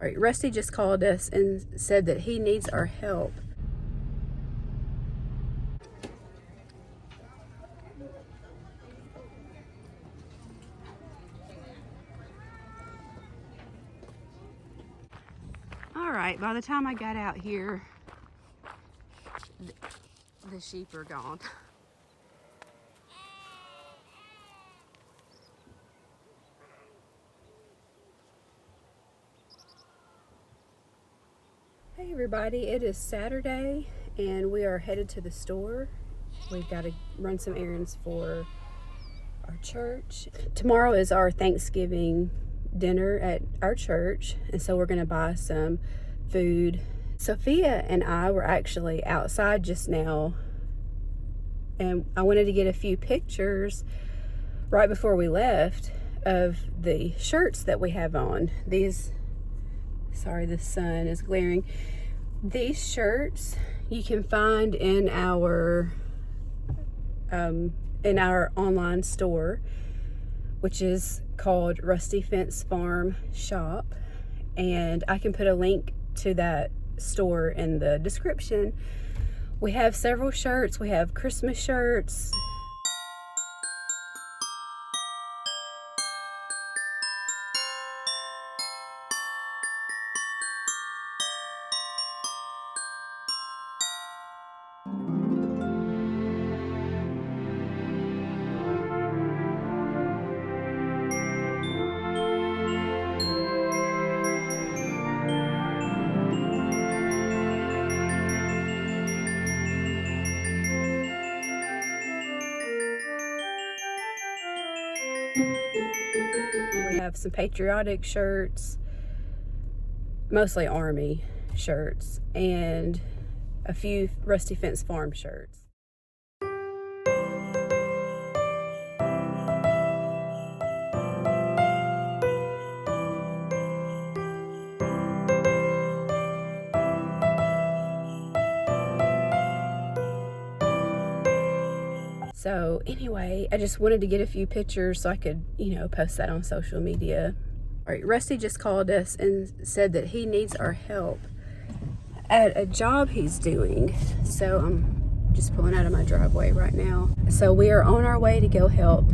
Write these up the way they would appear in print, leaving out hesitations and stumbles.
All right, Rusty just called us and said that he needs our help. All right, by the time I got out here, the sheep are gone. Hey everybody, it is Saturday and we are headed to the store. We've got to run some errands for our church. Tomorrow is our Thanksgiving dinner at our church, and so we're going to buy some food. Sophia and I were actually outside just now, and I wanted to get a few pictures right before we left of the shirts that we have on. These, sorry, the sun is glaring. These shirts you can find in our online store, which is called Rusty Fence Farm Shop, and I can put a link to that store in the description. We have several shirts. We have Christmas shirts. We have some patriotic shirts, mostly Army shirts, and a few Rusty Fence Farm shirts. So anyway, I just wanted to get a few pictures so I could, post that on social media. All right, Rusty just called us and said that he needs our help at a job he's doing. So I'm just pulling out of my driveway right now. So we are on our way to go help.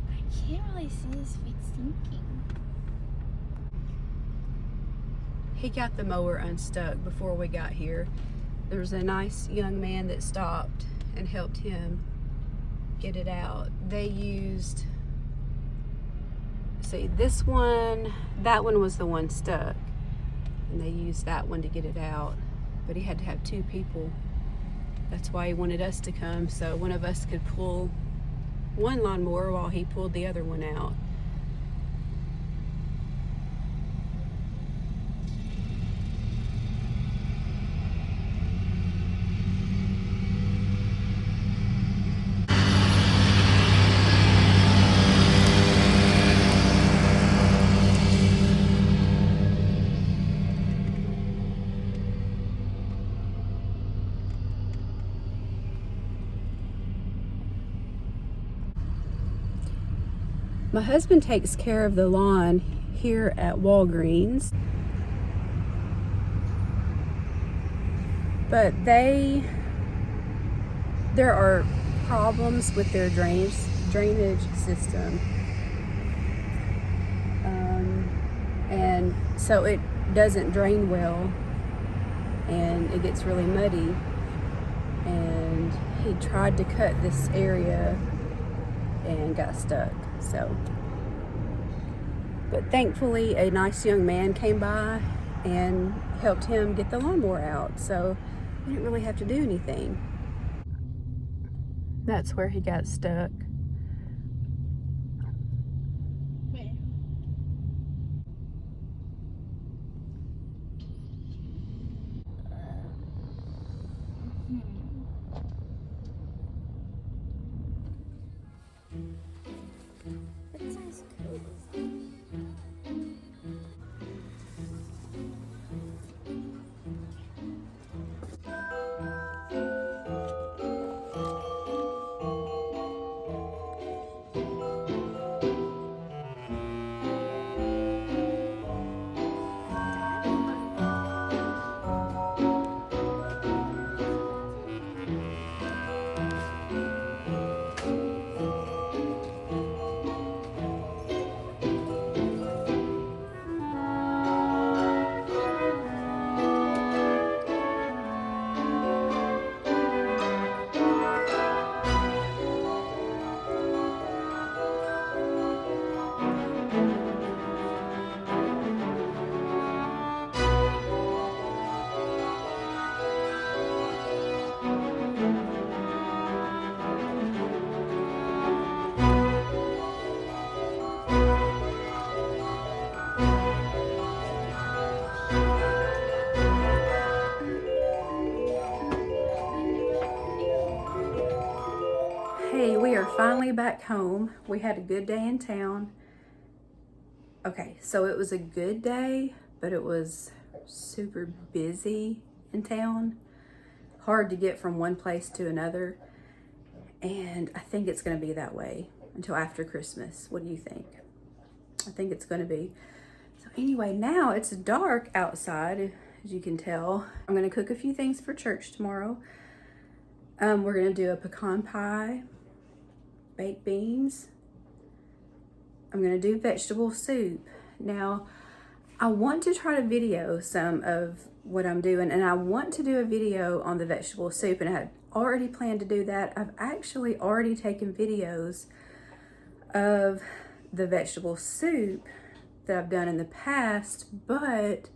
I can't really see his feet sinking. He got the mower unstuck before we got here. There was a nice young man that stopped and helped him get it out. They used, see, this one, that one was the one stuck, and they used that one to get it out, but he had to have two people. That's why he wanted us to come, so one of us could pull one lawnmower while he pulled the other one out. My husband takes care of the lawn here at Walgreens, but there are problems with their drainage system, and so it doesn't drain well, and it gets really muddy, and he tried to cut this area and got stuck. So, but thankfully a nice young man came by and helped him get the lawnmower out, so we didn't really have to do anything. That's where he got stuck. finally back home. We had a good day in town. Okay, so it was a good day, but it was super busy in town. Hard to get from one place to another. And I think it's going to be that way until after Christmas. What do you think? I think it's going to be. So anyway, now it's dark outside, as you can tell. I'm going to cook a few things for church tomorrow. We're going to do a pecan pie, baked beans. I'm going to do vegetable soup. Now, I want to try to video some of what I'm doing, and I want to do a video on the vegetable soup, and I had already planned to do that. I've actually already taken videos of the vegetable soup that I've done in the past, but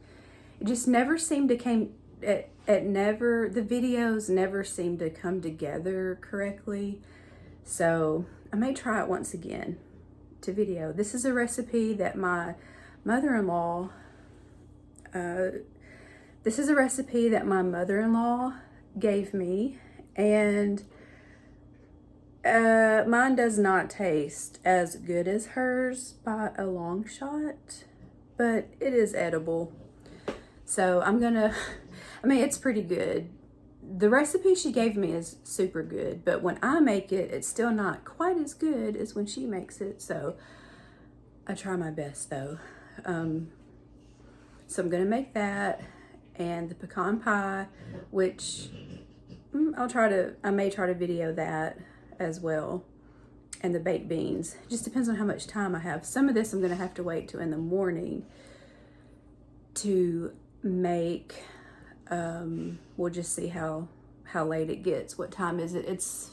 it just never seemed to the videos never seemed to come together correctly. So I may try it once again to video. This is a recipe that my mother-in-law gave me, and mine does not taste as good as hers by a long shot, but it is edible. So it's pretty good. The recipe she gave me is super good, but when I make it, it's still not quite as good as when she makes it. So I try my best though. So I'm gonna make that and the pecan pie, which I may try to video that as well, and the baked beans. Just depends on how much time I have. Some of this I'm gonna have to wait till in the morning to make. We'll just see how late it gets. What time is it? It's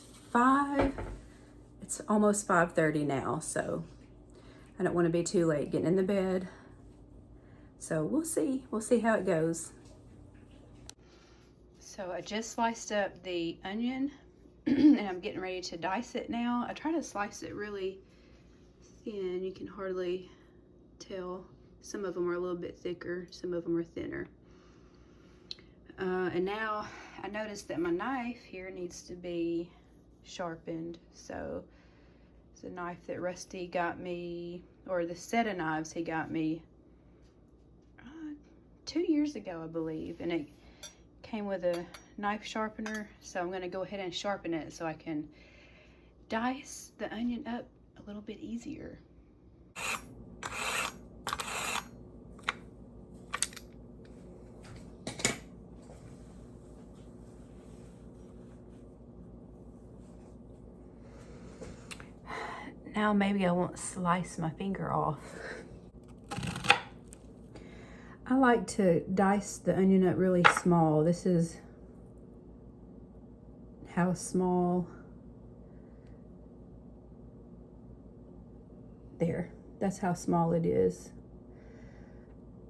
almost 5:30 now, so I don't want to be too late getting in the bed. So we'll see how it goes. So I just sliced up the onion and I'm getting ready to dice it now. I try to slice it really thin. You can hardly tell. Some of them are a little bit thicker, some of them are thinner. And now I noticed that my knife here needs to be sharpened. So it's a knife that Rusty got me, or the set of knives he got me 2 years ago, I believe. And it came with a knife sharpener. So I'm gonna go ahead and sharpen it so I can dice the onion up a little bit easier. Now maybe I won't slice my finger off. I like to dice the onion up really small. This is how small. There, that's how small it is.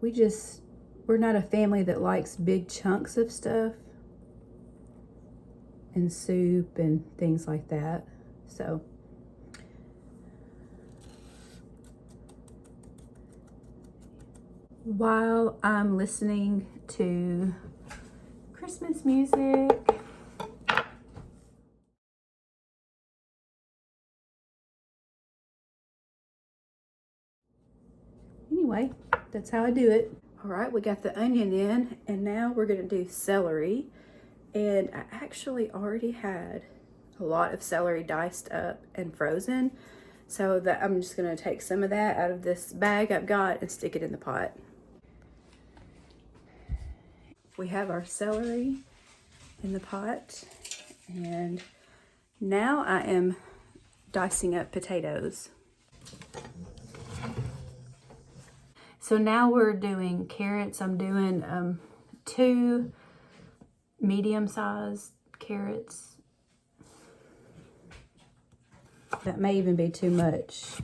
We're not a family that likes big chunks of stuff and soup and things like that. So while I'm listening to Christmas music, anyway, that's how I do it. All right, we got the onion in, and now we're gonna do celery. And I actually already had a lot of celery diced up and frozen, so that I'm just gonna take some of that out of this bag I've got and stick it in the pot. We have our celery in the pot, and now I am dicing up potatoes. So now we're doing carrots. I'm doing 2 medium-sized carrots. That may even be too much.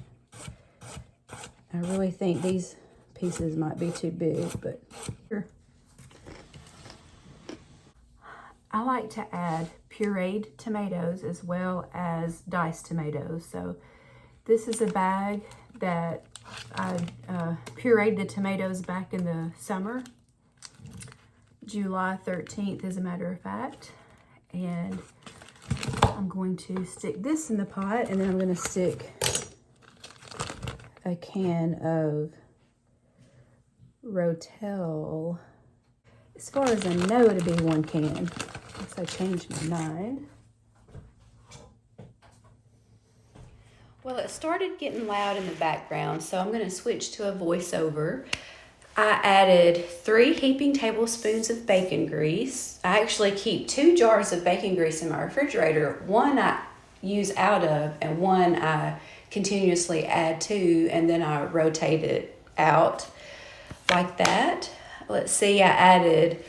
I really think these pieces might be too big, but sure. I like to add pureed tomatoes as well as diced tomatoes. So this is a bag that I pureed the tomatoes back in the summer. July 13th, as a matter of fact. And I'm going to stick this in the pot, and then I'm going to stick a can of Rotel. As far as I know, it'll be 1 can, unless I change my mind. Well, it started getting loud in the background, so I'm going to switch to a voiceover. I added 3 heaping tablespoons of bacon grease. I actually keep 2 jars of bacon grease in my refrigerator. One I use out of, and one I continuously add to, and then I rotate it out like that. Let's see, I added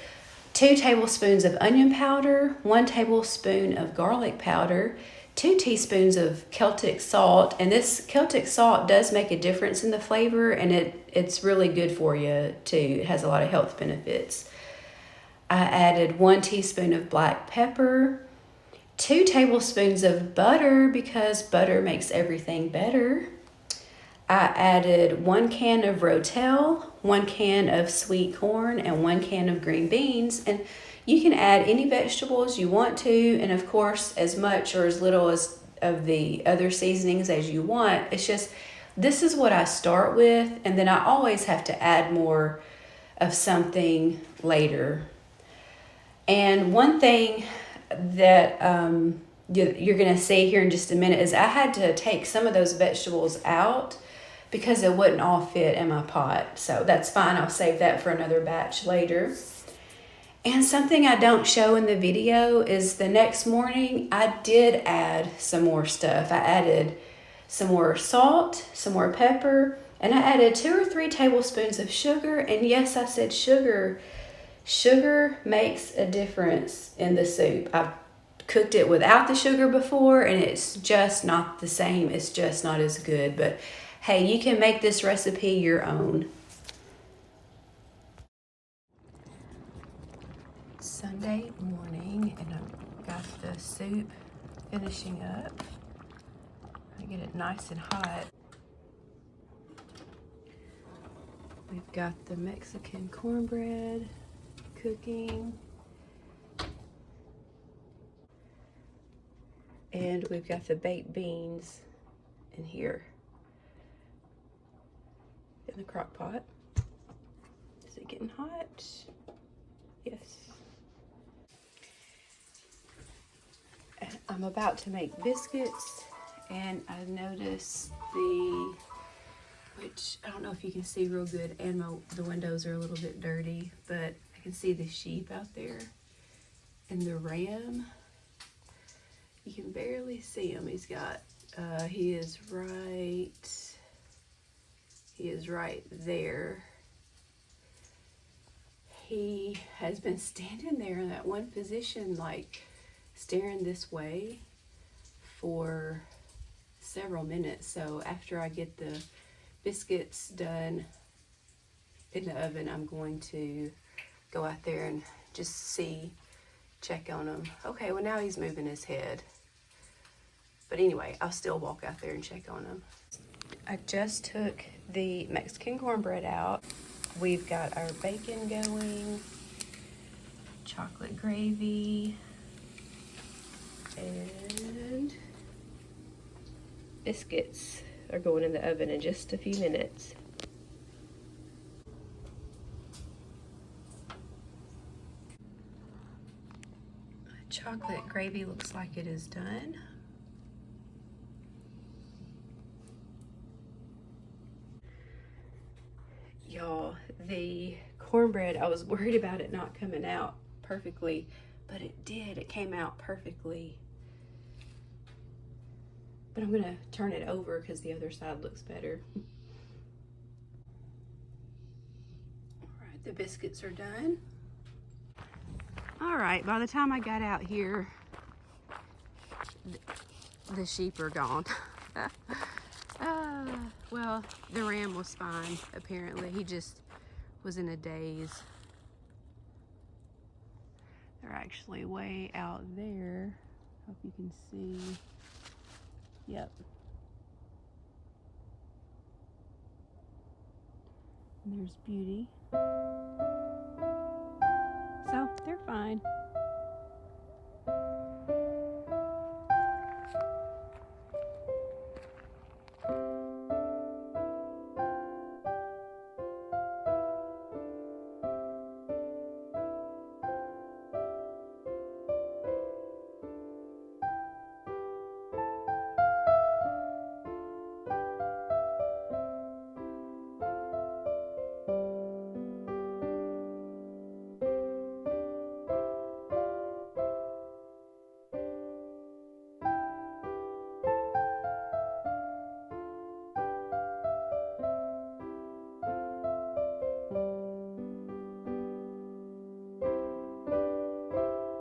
2 tablespoons of onion powder, 1 tablespoon of garlic powder, 2 teaspoons of Celtic salt, and this Celtic salt does make a difference in the flavor, and it's really good for you too. It has a lot of health benefits. I added 1 teaspoon of black pepper, 2 tablespoons of butter because butter makes everything better. I added 1 can of Rotel, 1 can of sweet corn, and 1 can of green beans. And you can add any vegetables you want to, and of course, as much or as little as of the other seasonings as you want. It's just, this is what I start with, and then I always have to add more of something later. And one thing that you're gonna see here in just a minute is I had to take some of those vegetables out because it wouldn't all fit in my pot. So that's fine, I'll save that for another batch later. And something I don't show in the video is the next morning, I did add some more stuff. I added some more salt, some more pepper, and I added 2 or 3 tablespoons of sugar. And yes, I said sugar. Sugar makes a difference in the soup. I've cooked it without the sugar before, and it's just not the same. It's just not as good. But hey, you can make this recipe your own. Sunday morning, and I've got the soup finishing up. I get it nice and hot. We've got the Mexican cornbread cooking, and we've got the baked beans in here in the crock pot. Is it getting hot? Yes. I'm about to make biscuits, and I noticed which I don't know if you can see real good, and the windows are a little bit dirty, but I can see the sheep out there, and the ram. You can barely see him. He is right there. He has been standing there in that one position, like staring this way for several minutes. So after I get the biscuits done in the oven, I'm going to go out there and just check on him. Okay, well now he's moving his head. But anyway, I'll still walk out there and check on him. I just took the Mexican cornbread out. We've got our bacon going, chocolate gravy, and biscuits are going in the oven in just a few minutes. Chocolate gravy looks like it is done. Y'all, the cornbread, I was worried about it not coming out perfectly, but it did. It came out perfectly. But I'm gonna turn it over because the other side looks better. All right, the biscuits are done. All right, by the time I got out here, the sheep are gone. Well, the ram was fine, apparently. He just was in a daze. They're actually way out there. Hope you can see. Yep. And there's Beauty. So, they're fine.